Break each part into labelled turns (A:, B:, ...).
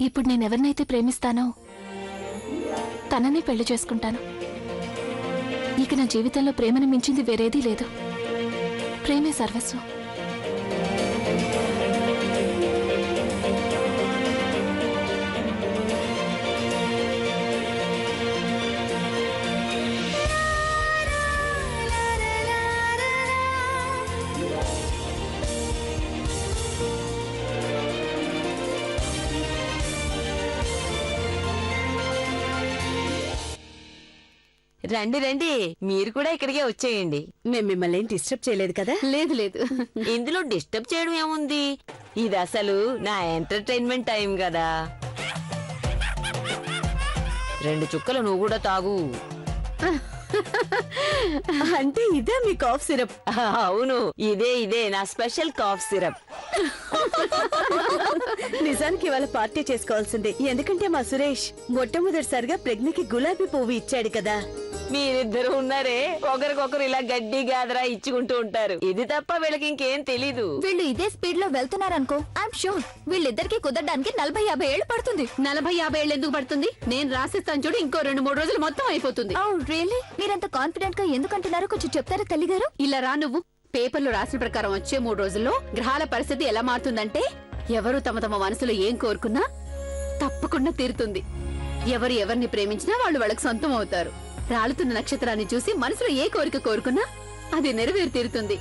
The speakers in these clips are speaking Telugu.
A: ఇప్పుడు నేనెవరినైతే ప్రేమిస్తానో తననే పెళ్లి చేసుకుంటాను. ఇక నా జీవితంలో ప్రేమను మించింది వేరేదీ లేదు. ప్రేమే సర్వస్వం.
B: రండి రండి, మీరు కూడా ఇక్కడికే వచ్చేయండి.
C: మేము మిమ్మల్ని డిస్టర్బ్ చేయలేదు కదా?
A: లేదు లేదు.
B: ఇందులో డిస్టర్బ్ చేయడం ఏముంది? ఇది అసలు నా ఎంటర్టైన్మెంట్ టైం కదా. 2 చుక్కలు నువ్వు కూడా తాగు.
C: అంటే ఇదే మీ కాఫ్ సిరప్?
B: అవును, ఇదే నా స్పెషల్ కాఫ్ సిరప్.
C: నిజానికి ఇవాళ పార్టీ చేసుకోవాల్సిందే. ఎందుకంటే మా సురేష్ మొట్టమొదటిసారిగా ప్రజ్ఞకి గులాబీ పువ్వు ఇచ్చాడు కదా.
B: మీరిద్దరు ఉన్నారే, ఒకరికొకరు ఇలా గడ్డి గాదరా ఇచ్చుకుంటూ ఉంటారు. ఇది తప్ప వీళ్ళకి ఇంకేం తెలీదు.
A: వీళ్ళు ఇదే స్పీడ్ లో వెళ్తున్నారనుకో, ఐఎమ్ షూర్ వీళ్ళిద్దరికి కుదరడానికి 40-50 ఏళ్ళు పడుతుంది.
D: 40-50 ఏళ్ళు ఎందుకు పడుతుంది? నేను రాసిస్తాను చూడు, ఇంకో 2-3 రోజులు మొత్తం అయిపోతుంది.
A: రియల్లీ? మీరంత కాన్ఫిడెంట్ గా ఎందుకంటున్నారో కొంచెం చెప్తారా తల్లిగారు?
D: ఇలా రా నువ్వు. పేపర్లో రాసిన ప్రకారం వచ్చే 3 రోజుల్లో గ్రహాల పరిస్థితి ఎలా మారుతుందంటే, ఎవరు తమ తమ మనసులో ఏం కోరుకున్నా తప్పకుండా తీరుతుంది. ఎవరు ఎవరిని ప్రేమించినా వాళ్ళు వాళ్ళకి సొంతం అవుతారు. రాలుతున్న నక్షత్రాన్ని చూసి మనసులో ఏ కోరిక కోరుకున్నా అది నెరవేరి తీరుతుంది.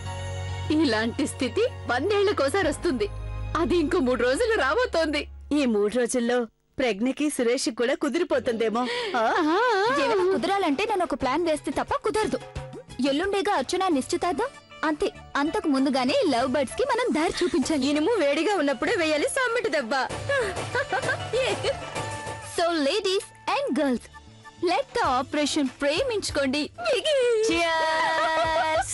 D: ఇలాంటి స్థితి 100 ఏళ్లకోసారి వస్తుంది. అది ఇంకో 3 రోజులు రాబోతోంది.
C: ఈ 3 రోజుల్లో ప్రజ్ఞకి సురేష్ కూడా కుదిరిపోతుందేమో.
A: ఏమైనా కుదరాలంటే నేను ఒక ప్లాన్ వేస్తే తప్ప కుదరదు. ఎల్లుండేగా అర్చన నిశ్చితార్థం. అంతే, అంతకు ముందుగానే లవ్ బర్డ్స్ కి మనం దారి చూపించాలి.
C: ఇనుము వేడిగా ఉన్నప్పుడే వేయాలి సమ్మిటి దెబ్బ.
A: So ladies and girls, let the operation ప్రేమించుకోండి.
B: Cheers!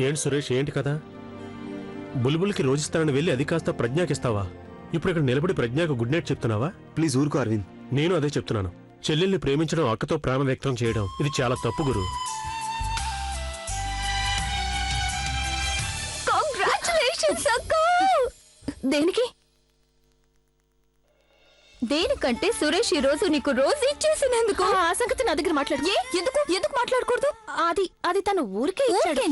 E: ఏంటి సురేష్, ఏంటి కదా? బుల్బుల్కి రోజిస్తానని వెళ్ళి అది కాస్త ప్రజ్ఞాకిస్తావా? ఇప్పుడు ఇక్కడ నిలబడి ప్రజ్ఞాకు గుడ్ నైట్ చెప్తున్నావా?
F: ప్లీజ్ ఊరుకో అరవింద్.
E: నేను అదే చెప్తున్నాను. చెల్లెల్ని ప్రేమించడం, అక్కతో ప్రేమ వ్యక్తం చేయడం ఇది చాలా తప్పు గురు.
A: కంగ్రాచులేషన్స్ అక్క. దేనికి? దేనికంటే సురేష్ ఈ రోజు నీకు రోజు ఇచ్చేసినందుకు. ఆ సంగతి నా దగ్గర మాట్లాడు. ఎందుకు ఎందుకు మాట్లాడకూడదు? అది తను ఊరికే ఇచ్చాడు.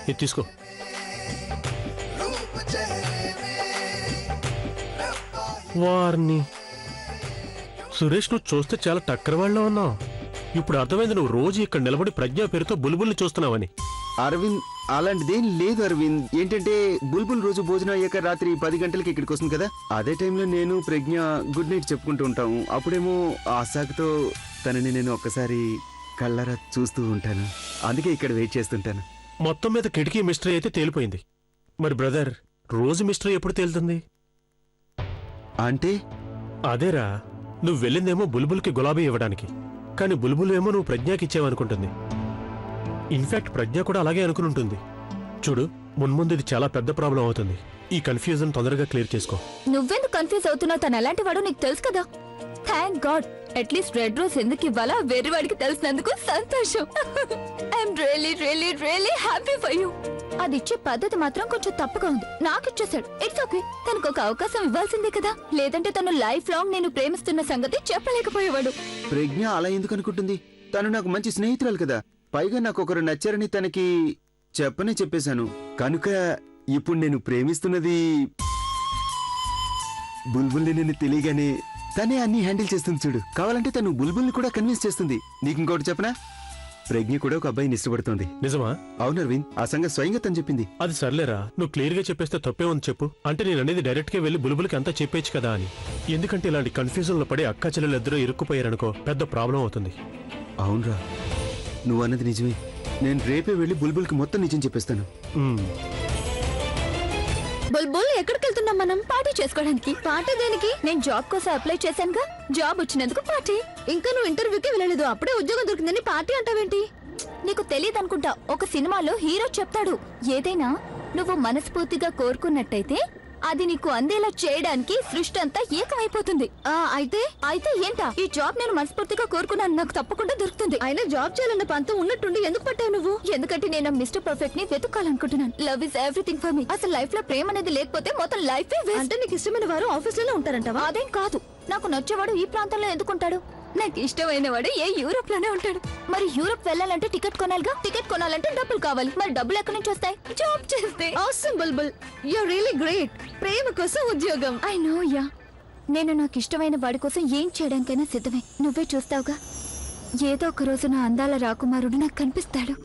E: ఇది తీసుకో. వారిని సురేష్, నువ్వు చూస్తే చాలా టక్కరవాళ్ళలో ఉన్నావు. ఇప్పుడు అర్థమైంది నువ్వు రోజు ఇక్కడ నిలబడి ప్రజ్ఞా పేరుతో బుల్బుల్ని చూస్తున్నావని.
F: అరవింద్, అలాంటిదేం లేదు అరవింద్. ఏంటంటే బుల్బుల్ రోజు భోజనం అయ్యాక రాత్రి 10 గంటలకి ఇక్కడికి వస్తుంది కదా. అదే టైంలో నేను ప్రజ్ఞ గుడ్ నైట్ చెప్పుకుంటూ ఉంటాము. అప్పుడేమో ఆ సాకుతో తనని నేను ఒక్కసారి కళ్ళారా చూస్తూ ఉంటాను. అందుకే ఇక్కడ వెయిట్ చేస్తుంటాను.
E: మొత్తం మీద కిటికీ మిస్టరీ అయితే తేలిపోయింది. మరి బ్రదర్, రోజు మిస్టరీ ఎప్పుడు తేలుతుంది?
F: అంటే
E: అదేరా, నువ్వు వెళ్ళిందేమో బుల్బుల్కి గులాబీ ఇవ్వడానికి, కానీ బుల్బుల్ ఏమో నువ్వు ప్రజ్ఞాకి ఇచ్చావనుకుంటుంది. ఇన్ఫాక్ట్ ప్రజ్ఞ కూడా అలాగే అనుకుని ఉంటుంది. చూడు, మున్ముందు ఇది చాలా పెద్ద ప్రాబ్లం అవుతుంది. ఈ కన్ఫ్యూజన్ తొందరగా క్లియర్ చేసుకో.
A: నువ్వెందుకు కన్ఫ్యూజ్ అవుతున్నావు? తను ఎలాంటి వాడు నీకు తెలుసు కదా. Thank God, at least red rose ఎందుకు ఇవ్వాలా వేరే వాడికి తెలిసినందుకు సంతోషం. I'm really really really happy for you. అది ఇచ్చే పద్ధతి మాత్రం కొంచెం తప్పుగా ఉంది. నాకు ఇచ్చేసాడు, ఇట్స్ ఓకే. తనకు ఒక అవకాశం ఇవ్వాల్సిందే కదా. లేదంటే తను లైఫ్ లాంగ్ నేను ప్రేమిస్తున్న సంగతి చెప్పలేకపోయేవాడు.
F: ప్రజ్ఞ అలా ఎందుకు అనుకుంటుంది? తను నాకు మంచి స్నేహితురాలు కదా. పైగా నాకు ఒకరు నచ్చారని తనకి చెప్పేశాను. కనుక ఇప్పుడు నేను ప్రేమిస్తున్నది బుల్బుల్ని. నేను తెలియగానే తనే అన్ని హ్యాండిల్ చేస్తుంది. చూడు, కావాలంటే తను బుల్బుల్ని కూడా కన్విన్స్ చేస్తుంది. నీకు ఇంకోటి చెప్పనా? ప్రజ్ఞ కూడా ఒక అబ్బాయిని ఇష్టపడుతోంది.
E: నిజమా?
F: అవును అరవింద్, ఆ సంగతి స్వయంగా తను చెప్పింది.
E: అది సర్లేరా, నువ్వు క్లియర్ గా చెప్పేస్తే తప్పే ఉంది చెప్పు. అంటే నేను అనేది డైరెక్ట్ గా వెళ్ళి బుల్బుల్కి అంతా చెప్పేచ్చు కదా అని. ఎందుకంటే ఇలాంటి కన్ఫ్యూజన్ లో పడి అక్కా చెల్లెలు ఇద్దరు ఇరుక్కుపోయారనుకో, పెద్ద ప్రాబ్లం అవుతుంది.
F: అవునరా, నువ్వు అన్నది నిజమే. నేను రేపే వెళ్ళి బుల్బుల్కి మొత్తం నిజం చెప్పేస్తాను.
A: బుల్బుల్, ఎక్కడికి వెళ్తున్నాం మనం? పార్టీ చేసుకోవడానికి. పార్టీ దేనికి? నేను జాబ్ కోసం అప్లై చేశానుగా, జాబ్ వచ్చినందుకు పార్టీ. ఇంకా నువ్వు ఇంటర్వ్యూకి వెళ్ళలేదు, అప్పుడే ఉద్యోగం దొరికిందని పార్టీ అంటావేంటి? నీకు తెలియదు అనుకుంటా, ఒక సినిమాలో హీరో చెప్తాడు, ఏదైనా నువ్వు మనస్ఫూర్తిగా కోరుకున్నట్టయితే అది నీకు అందేలా చేయడానికి సృష్టి అంతా ఏకమైపోతుంది. అయితే ఏంటా? ఈ జాబ్ నేను మనస్ఫూర్తిగా కోరుకున్నాను, నాకు తప్పకుండా దొరుకుతుంది. అయినా జాబ్ చేయాలన్న పంతం ఉన్నట్టుండి ఎందుకు పట్టావు నువ్వు? ఎందుకంటే నేను మిస్టర్ పర్ఫెక్ట్ ని వెతుక్కాలనుకుంటున్నాను. Love is everything for me. అసలు లైఫ్ లో ప్రేమ అనేది లేకపోతే మొత్తం లైఫ్ అంటే నీకు ఇష్టమైన వారు ఆఫీస్ లోనే ఉంటారంటావా? అదేం కాదు, నాకు నచ్చేవాడు ఈ ప్రాంతంలో ఎందుకుంటాడు? నాకు ఇష్టమైన వాడు యూరోప్ లోనే ఉంటాడు. మరి యూరోప్ వెళ్ళాలంటే టికెట్ కొనాలిగా. టికెట్ కొనాలంటే డబ్బులు కావాలి. మరి డబ్బులు ఎక్కడి నుంచి వస్తాయి? జాబ్ చేస్తే. Awesome Bulbul, you are really great. ప్రేమ కోసం ఉద్యోగం. I know ya. నేను నాకు ఇష్టమైన వాడి కోసం ఏం చేయడానికైనా సిద్ధమే. నువ్వే చూస్తావుగా, ఏదో ఒక రోజు నా అందాల రాకుమారుడు నాకు కనిపిస్తాడు.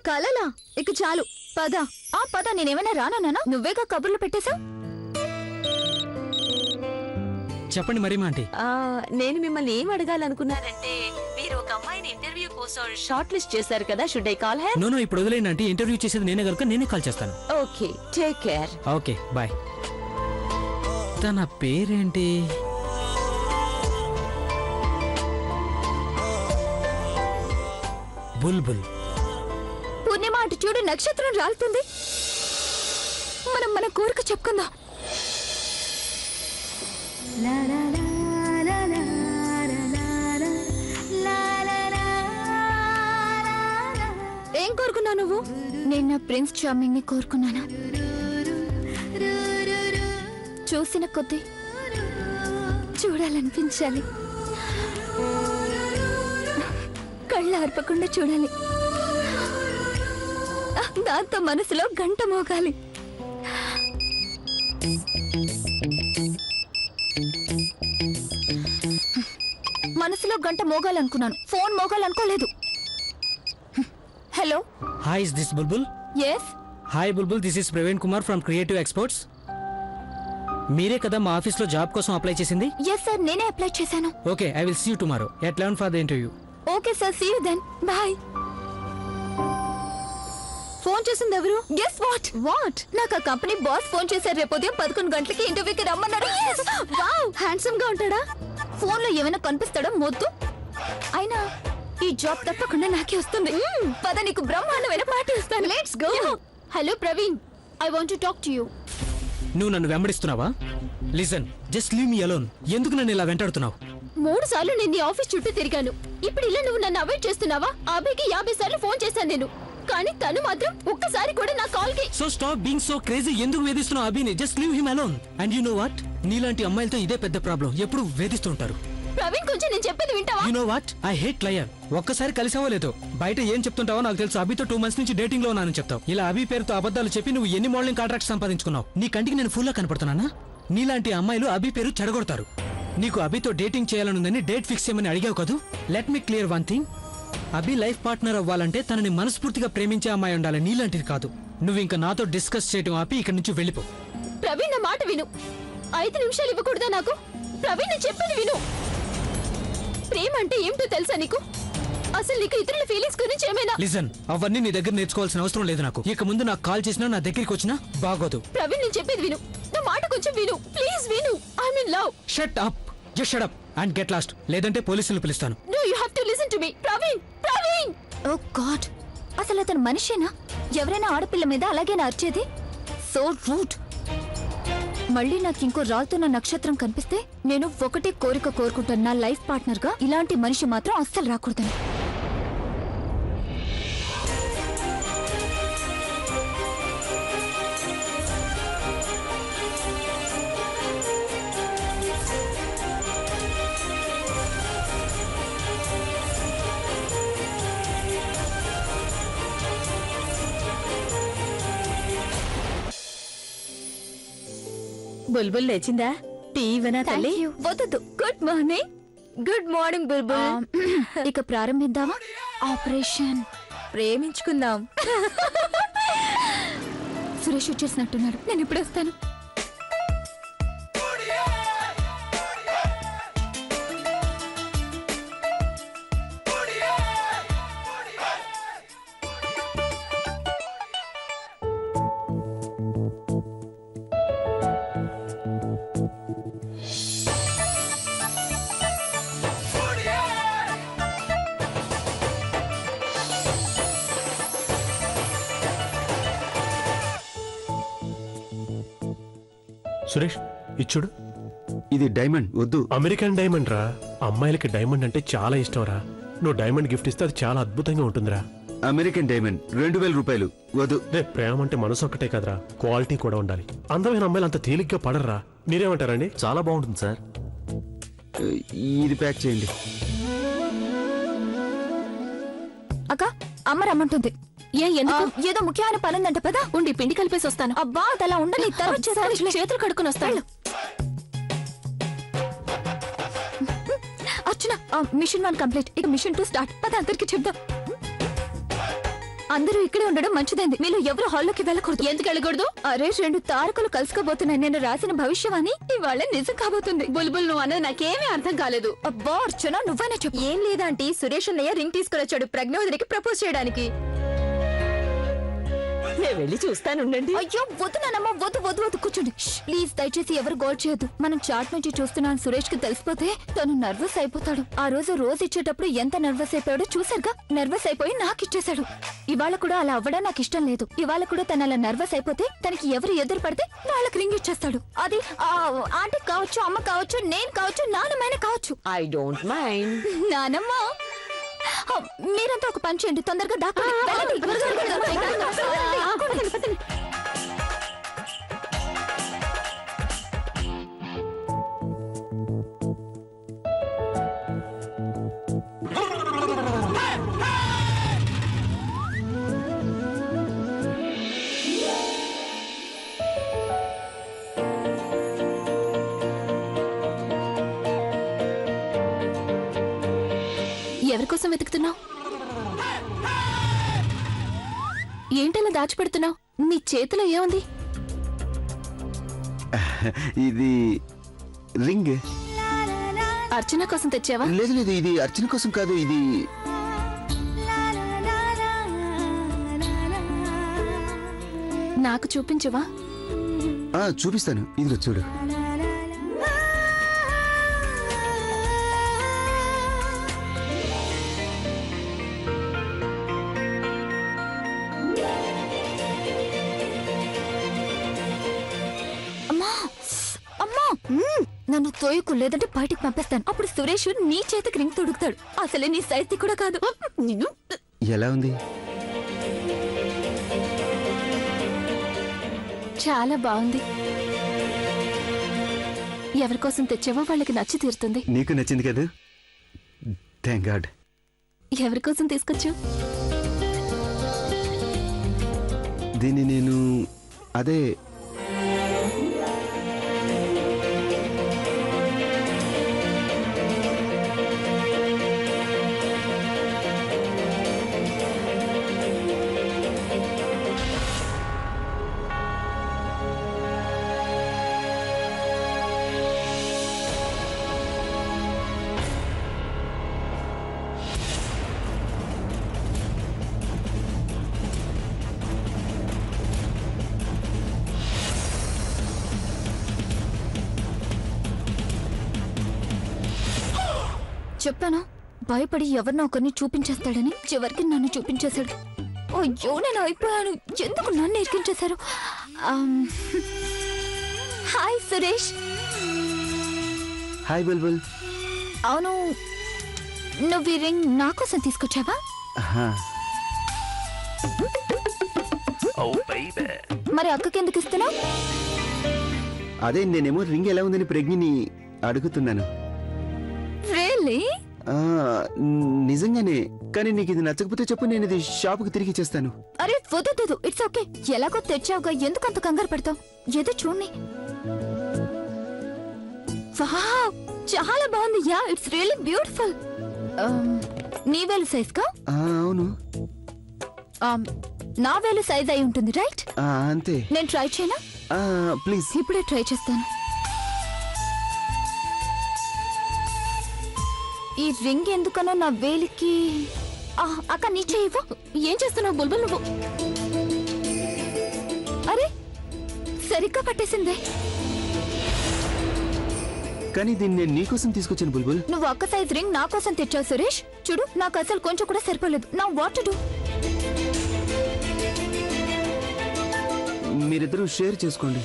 A: కలలా? ఇక చాలు, పద. పద. నేనేమైనా రానా? నువ్వేగా కబుర్లు పెట్టేశా.
G: చెప్పండి మరి ఆంటీ.
B: నేను మిమ్మల్ని ఏం అడగాలనుకున్నానంటే, మీరు ఒక అమ్మాయిని ఇంటర్వ్యూ కోసం షార్ట్ లిస్ట్ చేశారు కదా, should I call her?
G: No ఇప్పుడు వదిలేండి ఆంటీ, ఇంటర్వ్యూ చేసేది నేనే కనుక నేనే కాల్ చేస్తాను.
B: Okay, take care.
G: Okay bye. తన పేరేంటి? బుల్బుల్.
A: పూర్ణిమ అటు చూడు, నక్షత్రం రాలుతుంది. మనం మన కోరిక చెప్పుకుందాం. ఏం కోరుకున్నావు నువ్వు? నేను నా ప్రిన్స్ చార్మింగ్ ని కోరుకున్నాను. చూసిన కొద్దీ చూడాలనిపించాలి, కళ్ళు ఆర్పకుండా చూడాలి, దాంతో మనసులో గంట మోగాలి. మనసులో గంట మోగాలనుకున్నాను, ఫోన్ మోగాలనుకోలేదు. Hello,
G: hi, is this Bulbul?
A: Yes.
G: Hi Bulbul, this is Praveen Kumar from creative exports. మీరే కదా మా ఆఫీస్ లో జాబ్ కోసం అప్లై చేసింది?
A: ఎస్ సార్, నేనే అప్లై చేశాను.
G: Okay, I will see you tomorrow at 11 for the interview.
A: Okay sir, see you then. Bye. Phone చేసింది ఎవరు? Guess what? నాకు ఆ కంపెనీ బాస్ ఫోన్ చేశారు. రేపు ఉదయం 11 గంటలకి ఇంటర్వ్యూకి రమ్మన్నారు. వావ్, హ్యాండ్సమ్ గా ఉంటాడా? ఫోన్ లో ఏమైనా కనిపిస్తాడా మొద్దు? అయినా ఈ జాబ్ తప్పకుండా నాకే వస్తుంది. పద, నీకు బ్రహ్మాండమైన పార్టీ ఇస్తాను. Let's go. Hello Praveen, I want to talk to you.
G: నువ్వు నన్ను వెంబడిస్తున్నావా? Listen, just leave me alone. ఎందుకు నన్ను ఇలా వెంటాడుతున్నావు?
A: 3 సార్లు నేను ఆఫీస్ చుట్టూ తిరిగాను. ఇప్పుడు ఇలా నువ్వు నన్ను అవాయిడ్ చేస్తున్నావా? అభికి 50 సార్లు ఫోన్ చేశాను నేను, కానీ తను మాత్రం ఒక్కసారి కూడా నా కాల్ కి.
G: So stop being so crazy. ఎందుకు వేధిస్తున్నావు అభిని? Just leave him alone. And you know what, నీలాంటి అమ్మాయిలతో ఇదే పెద్ద ప్రాబ్లం, ఎప్పుడు వేధిస్తుంటారు.
A: ప్రవీణ్, కొంచెం నేను చెప్పేది వింటావా?
G: You know what, I hate liar. ఒక్కసారి కలిసావో లేదో, బయట ఏం చెప్తుంటావో నాకు తెలుసు. అభితో 2 months నుంచి డేటింగ్ లో ఉన్నానని చెప్తావు. ఇలా అభి పేరుతో అబద్ధాలు చెప్పి నువ్వు ఎన్ని మోడలింగ్ కాంట్రాక్ట్స్ సంపాదించుకున్నావు? నీ కంటికి నేను ఫుల్ గా కనపడుతున్నానా? నీలాంటి అమ్మాయిలు అభి పేరు చెడగొడతారు. నీకు అభితో డేటింగ్ చేయాలనుందని డేట్ ఫిక్స్ చేయమని అడిగావు కదూ. Let me clear one thing, Abhi life partner అవ్వాలంటే తనని మనస్ఫూర్తిగా ప్రేమించే అమ్మాయి ఉండాలి, నీలాంటిది కాదు. నువ్వు ఇంకా నాతో డిస్కస్ చేయడం ఆపి ఇక్కడి నుంచి వెళ్ళిపో.
A: ప్రవీణ్, నా మాట విను. 5 నిమిషాలు ఇవ్వకూడదా నాకు? ప్రవీణ్, నేను చెప్పేది విను. ప్రేమ అంటే ఏమిటో తెలుసా నీకు? అసలు నీకు ఇతరుల ఫీలింగ్స్ గురించి ఏమైనా?
G: లిసన్, అవన్నీ నీ దగ్గర నేర్చుకోవాల్సిన అవసరం లేదు నాకు. ఇక ముందు నాకు కాల్ చేసినా నా దగ్గరికి వచ్చినా బాగోదు.
A: ప్రవీణ్, నేను చెప్పేది విను. నా మాట కొంచెం విను ప్లీజ్. విను, I mean love.
G: Shut up, just shut up and get lost. లేదంటే పోలీసులు పిలుస్తాను.
A: No, you have to listen to me. Praveen. Oh God, అసలు అతను మనిషేనా? ఎవరైనా ఆడపిల్ల మీద అలాగేనా అరిచేది? So rude. మళ్ళీ నాకు ఇంకో రాలుతున్న నక్షత్రం కనిపిస్తే నేను ఒకటే కోరిక కోరుకుంటాను, నా లైఫ్ పార్ట్నర్ గా ఇలాంటి మనిషి మాత్రం అస్సలు రాకూడదని.
C: బుల్బుల్ లేచిందా? టీ ఇవ్వనా తల్లి?
A: వద్దు. Good morning. గుడ్ మార్నింగ్ బుల్బుల్. ఇక ప్రారంభిద్దామా ఆపరేషన్?
C: ప్రేమించుకుందాం.
A: సురేష్ వచ్చేసినట్టున్నాడు, నేను ఇప్పుడు వస్తాను.
E: సురేష్ ఇచ్చుడు.
F: ఇది డైమండ్ వద్దు.
E: అమెరికన్ డైమండ్ రా. అమ్మాయిలకి డైమండ్ అంటే చాలా ఇష్టం రా. నువ్వు డైమండ్ గిఫ్ట్ ఇస్తే అది చాలా అద్భుతంగా ఉంటుందిరా.
F: అమెరికన్ డైమండ్ 2000 రూపాయలు వద్దు.
E: రే ప్రేమ అంటే మనసు ఒక్కటే కదరా, క్వాలిటీ కూడా ఉండాలి. అందమైన అమ్మాయిలు అంత తేలిగ్గా పడరా. మీరేమంటారండి?
H: చాలా బాగుంటుంది సార్.
F: ఇది ప్యాక్ చేయండి.
A: అక్క అమ్మ రమ్మంటుంది. ఏదో ముఖ్యమైన పని ఉందంట పదా.
D: ఉండి పిండి కలిపేసి వస్తాను.
A: అబ్బా అలా ఉండని
D: చేతులు కడుక్కుని వస్తాను.
A: అర్చన మిషన్ 1 కంప్లీట్. ఇక మిషన్ 2 స్టార్ట్. పద అందరికి చెప్దాం. అందరూ ఇక్కడే ఉండడం మంచిదైంది. మీరు ఎవరు హాల్లోకి వెళ్ళకూడదు.
D: ఎందుకు వెళ్ళకూడదు?
A: అరే 2 తారకులు కలుసుకోబోతున్నాయి. నేను రాసిన భవిష్యవాణి ఇవాళ నిజం కాబోతుంది.
D: బుల్బుల్ నువ్వు అన్నది నాకేమీ అర్థం కాలేదు.
A: అబ్బా అర్చన నువ్వనే చెప్పు.
C: ఏం లేదంటే సురేష్ అన్నయ్య రింగ్ తీసుకుని వచ్చాడు ప్రజ్ఞోదరికి ప్రపోజ్ చేయడానికి.
B: నేను వెళ్ళి చూస్తానుండండి.
A: అయ్యో వద్దు నానమ్మ, వద్దు వద్దు వద్దు కూర్చోండి. ప్లీజ్ దయచేసి ఎవరు గోల్ చేయొద్దు. మనం చాట్ నుంచి చూస్తున్నాను. సురేష్ కి తెలిసిపోతే తను నర్వస్ అయిపోతాడు. ఆ రోజు ఇచ్చేటప్పుడు ఎంత నర్వస్ అయిపోయాడో చూసారుగా. నర్వస్ అయిపోయి నాకు ఇచ్చేశాడు. ఇవాళ కూడా అలా అవ్వడం నాకు ఇష్టం లేదు. ఇవాళ కూడా తను అలా నర్వస్ అయిపోతే తనకి ఎవరు ఎదురు పడితే వాళ్ళకి రింగ్ ఇచ్చేస్తాడు. అది ఆంటీ కావచ్చు, అమ్మ కావచ్చు, నేను కావచ్చు, నాన్నమైన కావచ్చు.
B: I don't mind.
A: నానమ్మ మీరంతా ఒక పని చేయండి. తొందరగా దాక్కోండి.
D: ఎవరి కోసం వెతుకుతున్నావు? ఏంటలా దాచిపెడుతున్నావు? నీ చేతిలో ఏముంది?
F: ఇది రింగ్.
D: అర్చన కోసం తెచ్చావా?
F: లేదు లేదు, ఇది అర్చన కోసం కాదు. ఇది
D: నాకు చూపించవా?
F: చూపిస్తాను. ఇదిగో చూడు.
A: నన్ను తోయకు, లేదంటే బయటికి పంపిస్తాను. అప్పుడు సురేష్ నీ చేతికి రింగ్ తొడుగుతాడు. అసలే నీ సైజ్ కూడా కాదు.
D: నిన్ను
F: ఎలా ఉంది?
D: చాలా బాగుంది. ఎవరి కోసం తెచ్చావో వాళ్ళకి నచ్చి తీరుతుంది.
F: నీకు నచ్చింది కదా? Thank God.
D: ఎవరి కోసం తీసుకొచ్చావు?
F: దీన్ని నేను అదే
A: చెప్పాను భయపడి ఎవరినో ఒకరిని చూపించేస్తాడని. చివరికి నన్ను చూపించేశాడు. అయ్యో నేను అయిపోయాను. ఎందుకు నన్ను ఇరికించేశారు? హాయ్ సురేష్.
F: హాయ్ బుల్బుల్.
A: అవును, నువ్వు ఈ రింగ్ నా కోసం తీసుకొచ్చావా? మరి అక్కకి ఎందుకు ఇస్తున్నావు?
F: అదే నేనేమో రింగ్ ఎలా ఉందని ప్రజ్ఞని అడుగుతున్నాను.
A: రియల్లీ?
F: నిజంగానే. కానీ నీకు ఇది నచ్చకపోతే చెప్పు, నేను ఇది షాపుకి తిరిగి ఇచ్చేస్తాను.
A: అరే వద్దు, ఇట్స్ ఓకే. ఎలాగో తెచ్చావుగా, ఎందుకు అంత కంగారు పడతావు? ఏదో చూడండి. వావ్, చాలా బాగుంది. Yeah, it's really beautiful. నీ వేలు సైజ్ కా?
F: అవును.
A: నా వేలు సైజ్ అయి ఉంటుంది, రైట్?
F: అంతే.
A: నేను ట్రై చేయనా?
F: ప్లీజ్.
A: ఇప్పుడే ట్రై చేస్తాను. ఈ రింగ్ ఎందుకనో నా వేలికి. అక్క నీ చెయ్యవు.
D: ఏం చేస్తున్నావు బుల్బుల్ నువ్వు?
A: అరే సరిగ్గా పట్టేసిందే.
F: కానీ దీన్ని నేను నీకోసం తీసుకొచ్చాను బుల్బుల్.
A: నువ్వు అక్క సైజ్ రింగ్ నా కోసం తెచ్చావు సురేష్. చూడు, నాకు అసలు కొంచెం కూడా సరిపోలేదు. నా వాట్ టు డు?
F: మీరిద్దరూ షేర్ చేసుకోండి.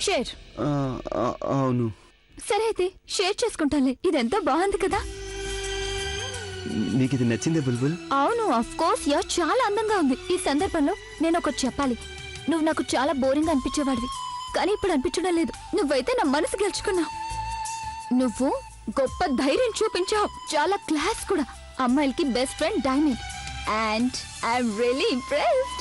A: షేర్.
F: అవును.
A: సరే అయితే షేర్ చేసుకుంటానులే. ఇదెంతో బాగుంది కదా.
F: నీకు ఇది నచ్చిందే బుల్బుల్?
A: అవును, అఫ్ కోర్స్ యా, చాలా అందంగా ఉంది. ఈ సందర్భంలో నేను ఒకటి చెప్పాలి. నువ్వు నాకు చాలా బోరింగ్ అనిపించేవాడివి, కానీ ఇప్పుడు అనిపించడం లేదు. నువ్వైతే నా మనసు గెలుచుకున్నావు. నువ్వు గొప్ప ధైర్యం చూపించావు, చాలా క్లాస్ కూడా. అమ్మాయిలకి best friend diamond, and I'm really impressed.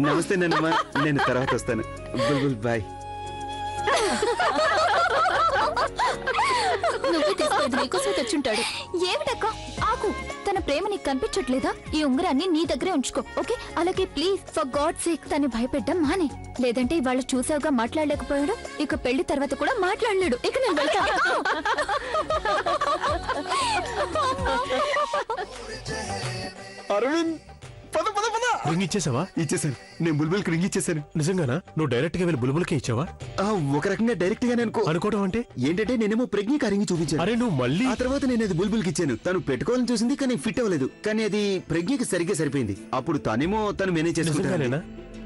F: నమస్తే నాన్నమ్మ, నేను తర్వాత వస్తాను. బుల్బుల్ బాయ్.
A: నువ్వే తీసుకోలేదు, నీకోసం తెచ్చుంటాడు. ఏమిటక్క ఆకు, తన ప్రేమ నీకు కనిపించట్లేదా? ఈ ఉంగరాన్ని నీ దగ్గరే ఉంచుకో, ఓకే? అలాగే ప్లీజ్ ఫర్ గాడ్ సేక్ తను భయపెట్టడం మానే. లేదంటే ఇవాళ చూసావుగా మాట్లాడలేకపోయాడు, ఇక పెళ్లి తర్వాత కూడా మాట్లాడలేడు. ఇక నేను వెళ్తాను.
F: అరవింద్, పద పద పద.
E: రింగ్ ఇచ్చేసావా?
F: ఇచ్చేసాను, నేను బుల్బుల్కి రింగ్ ఇచ్చేసాను.
E: నిజంగానా? నువ్వు డైరెక్ట్ గా వెళ్ళి బుల్బుల్కే ఇచ్చావా?
F: ఒక రకంగా డైరెక్ట్ గానే
E: అనుకోవడం అంటే
F: ఏంటంటే నేనేమో ప్రెగ్నెంట్ రింగ్ చూపించాను.
E: అరే నువ్వు మళ్ళీ
F: ఆ తర్వాత నేను అది బుల్బుల్కి ఇచ్చాను. తను పెట్టుకోవాలని చూసింది, కానీ ఫిట్ అవ్వలేదు. కానీ అది ప్రజ్ఞకి సరిగ్గా సరిపోయింది. అప్పుడు తనేమో తను మేనేజ్ చేసుకుంటాను.
E: నిజంగానేనా?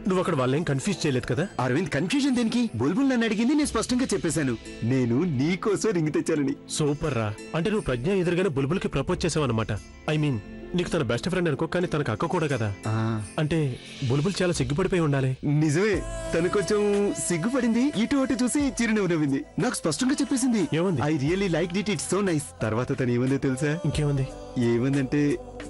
E: నువ్వు అక్కడ వాళ్ళేం కన్ఫ్యూజ్ చేయలేదు కదా?
F: అరవింద్, కన్ఫ్యూజన్ దేనికి? బుల్బుల్ నన్ను అడిగింది, నేను స్పష్టంగా చెప్పేశాను నేను నీకోసం రింగ్ తెచ్చానని.
E: సూపర్ రా. అంటే నువ్వు ప్రజ్ఞ ఎదురుగానే బుల్బుల్కి ప్రపోజ్ చేసావు అనమాట. ఐ మీన్ నీకు తన బెస్ట్ ఫ్రెండ్ అనుకో, కానీ తనకు అక్క కూడా కదా. అంటే బుల్బుల్ చాలా సిగ్గుపడిపోయి ఉండాలి.
F: నిజమే, తను కొంచెం సిగ్గుపడింది. ఇటు అటు చూసి చిరునవ్వు నవ్వింది. నాకు స్పష్టంగా చెప్పేసింది,
E: ఏమంది?
F: I really like it, it's so nice. తర్వాత తను ఏమందో తెలుసా?
E: ఇంకేముంది?
F: ఏమందంటే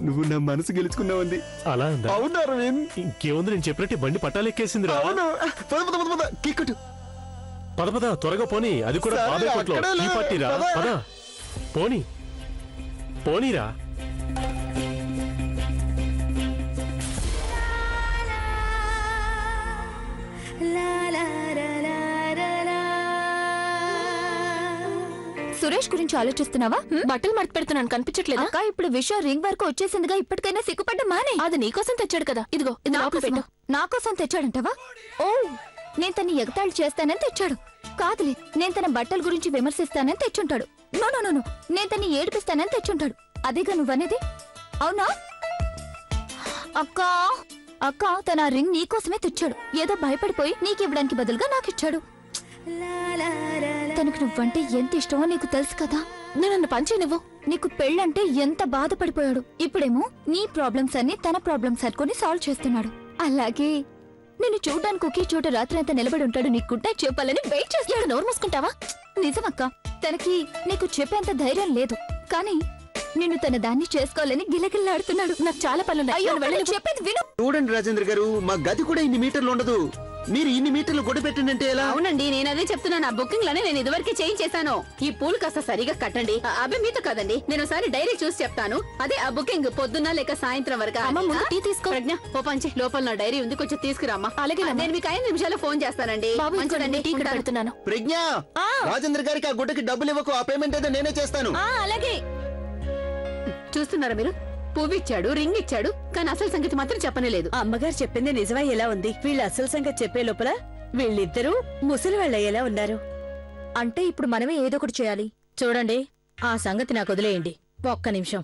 F: నువ్వు నా మనసు గెలుచుకున్నావుంది.
E: అలా ఉందా?
F: అవును అరవింద్.
E: ఇంకేముంది, నేను చెప్పినట్టు బండి పట్టాలెక్కేసింది రా.
F: అవును. పద పద పద పద, కిక్కుటు.
E: పద పద త్వరగా పోనీ, అది కూడా
F: సరే,
E: బాబాయ్ కొట్లో.
F: అక్కడే
E: ఈ పార్టీ రా.
F: పద.
E: పద పోనీ, పోనీరా.
A: సురేష్ గురించి ఆలోచిస్తున్నావా? బట్టలు మడత పెడుతున్నాను, కనిపించట్లేదు. అక్క, ఇప్పుడు విషయం రింగ్ వరకు వచ్చేసిందిగా, ఇప్పటికైనా సిగ్గుపడ్డా మానే. అది నీకోసం తెచ్చాడు కదా, ఇదిగో ఇది లోపల పెట్టు. నా కోసం తెచ్చాడంటవా? ఓ, నేను తన్ని ఎగతాళి చేస్తానని తెచ్చాడు. కాదులే, నేను తన బట్టల గురించి విమర్శిస్తానని తెచ్చుంటాడు. నో నో నో, నేను తన్ని ఏడిపిస్తానని తెచ్చుంటాడు. అదేగా నువ్వనేది, అవునా? అక్కా అక్క, తన రింగ్ నీకోసమే తెచ్చాడు. ఏదో భయపడిపోయి నీకివ్వడానికి బదులుగా నాకిచ్చాడు. తనకు నువ్వంటే ఎంత ఇష్టమో నీకు తెలుసు కదా. నన్ను పంచే నువ్వు. నీకు పెళ్ళంటే ఎంత బాధపడిపోయాడు. ఇప్పుడేమో నీ ప్రాబ్లమ్స్ అన్ని తన ప్రాబ్లమ్స్ అనుకుని సాల్వ్ చేస్తున్నాడు. అలాగే నిన్ను చూడడానికి ఒకే చోట రాత్రి అంతా నిలబడి ఉంటాడు. నీకు గుడ్ నైట్ చెప్పాలని వెయిట్ చేస్తాడు. నోరు మూసుకుంటావా? నిజమక్క, తనకి నీకు చెప్పేంత ధైర్యం లేదు, కానీ నిన్ను తన దాన్ని చేసుకోవాలని గిలగిల్లాడుతున్నాడు. నాకు చాలా పనులున్నాయి, చెప్పేది విను.
F: చూడండి రాజేంద్ర గారు, మా గది కూడా ఇన్ని మీటర్లు ఉండదు. మీరు ఇన్ని మీటర్లు గొడవ పెట్టండి ఎలా?
D: అవునండి, నేను అదే చెప్తున్నాను. ఆ బుకింగ్ లోనే నేను ఇదివరకే చేయించేశాను. ఈ పూలు కాస్త సరిగా కట్టండి. అబ్బాయి మీతో కదండి, నేను ఒకసారి డైరీ చూసి చెప్తాను. అదే ఆ బుకింగ్ పొద్దున్న లేక సాయంత్రం వరకు.
A: టీ తీసుకో.
D: ప్రజ్ఞ, ఓ పంచి, లోపల నా డైరీ ఉంది, కొంచెం తీసుకురామ్మా. అలాగే, నేను మీకు 5 నిమిషాల్లో ఫోన్ చేస్తానండి. మంచిదండి,
A: టీ ఇక్కడ పెడుతున్నాను.
F: ప్రజ్ఞ, రాజేంద్ర గారికి ఆ గుడ్డకి డబ్బులు ఇవ్వకు. ఆ పేమెంట్ ఏదో నేనే చేస్తాను.
A: అలాగే.
D: చూస్తున్నారా మీరు? పువ్వు ఇచ్చాడు, రింగ్ ఇచ్చాడు, కానీ అసలు సంగతి మాత్రం చెప్పనేలేదు.
C: అమ్మగారు చెప్పింది నిజమా ఎలా ఉంది? వీళ్ళ అసలు సంగతి చెప్పే లోపల వీళ్ళిద్దరూ ముసలి వాళ్ళయ్యేలా ఉన్నారు.
A: అంటే ఇప్పుడు మనమే ఏదో ఒకటి చేయాలి.
H: చూడండి, ఆ సంగతి నాకు వదిలేయండి. ఒక్క నిమిషం,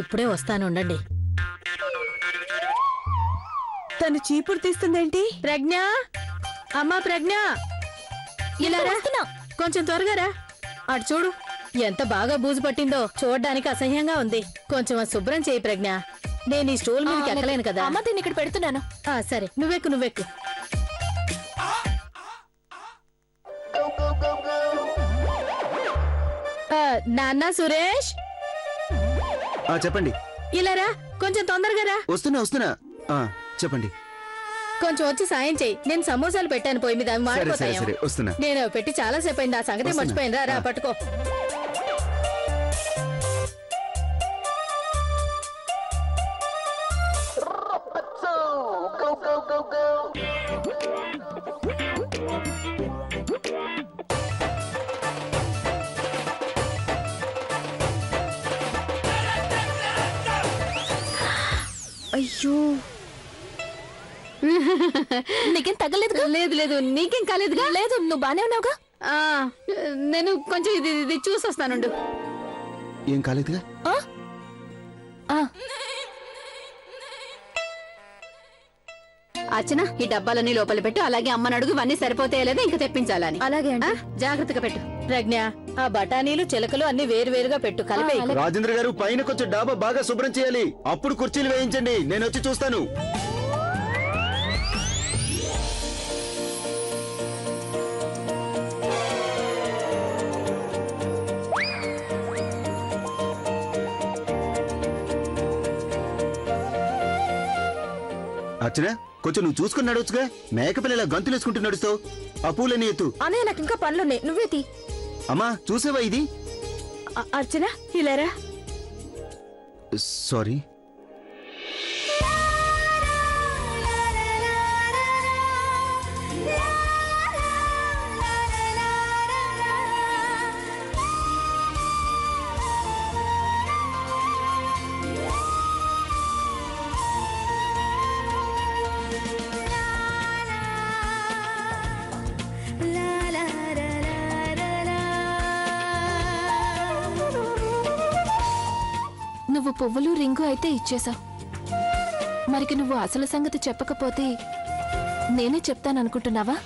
H: ఇప్పుడే వస్తాను, ఉండండి.
C: తను చీపురు తీస్తుందేంటి?
H: ప్రజ్ఞ, అమ్మా ప్రజ్ఞ, ఇలా రా. కొంచెం త్వరగా రా. అటు చూడు, ఎంత బాగా బూజు పట్టిందో. చూడడానికి అసహ్యంగా ఉంది. కొంచెం శుభ్రం చేయి ప్రజ్ఞ. నేను ఈ స్టూల్ మీదకి ఎక్కలేను కదా.
A: అమ్మ, దీన్ని ఇక్కడ పెడుతున్నాను.
H: సరే, నువ్వెక్కు. నాన్న సురేష్,
F: చెప్పండి.
H: ఇలా రా, కొంచెం తొందరగా రా.
F: వస్తున్నా. చెప్పండి.
H: కొంచెం వచ్చి సాయం చెయ్యి. నేను సమోసాలు పెట్టాను పొయ్యి మీద, అవి మాడిపోతాయి.
F: వస్తున్నా.
H: నేను అవి పెట్టి చాలా సేపు అయింది. ఆ సంగతి మర్చిపోయింది. రా పట్టుకో.
A: అయ్యో, నీకేం తగ్గలేదు?
D: లేదు, నీకేం కాలేదుగా?
A: లేదు, నువ్వు బానే ఉన్నావుగా.
D: నేను కొంచెం ఇది చూసి వస్తానుండు.
F: ఏం కాలేదుగా?
D: అర్చన ఈ డబ్బాలన్నీ లోపల పెట్టు, అలాగే అమ్మని అడుగు ఇవన్నీ సరిపోతాయో లేదో ఇంకా తెప్పించాలని.
A: అలాగే
D: ఆ,
A: అండి.
D: జాగ్రత్తగా పెట్టు.
H: ప్రజ్ఞ, ఆ బఠానీలు చిలకలు అన్ని వేరువేరుగా పెట్టు, కలిపే.
F: రాజేంద్ర గారు పైన కొంచెం డాబా బాగా శుభ్రం చేయాలి. అప్పుడు కుర్చీలు వేయించండి, నేను వచ్చి చూస్తాను. అర్చన, కొంచెం నువ్వు చూసుకుని నడవచ్చుగా. మేకపిల్లల గంతులు వేసుకుంటూ నడుస్తావు. ఆ పూలని ఎత్తు.
A: అన్నయ్య నాకు ఇంకా పనులున్నాయి, నువ్వే తీ.
F: అమ్మా చూసావా ఇది?
C: అర్చన ఇలారా.
F: సారీ.
A: నువ్వు పువ్వులు రింగు అయితే ఇచ్చేశావు, మరికి నువ్వు అసలు సంగతి చెప్పకపోతే నేనే చెప్తాననుకుంటున్నావా?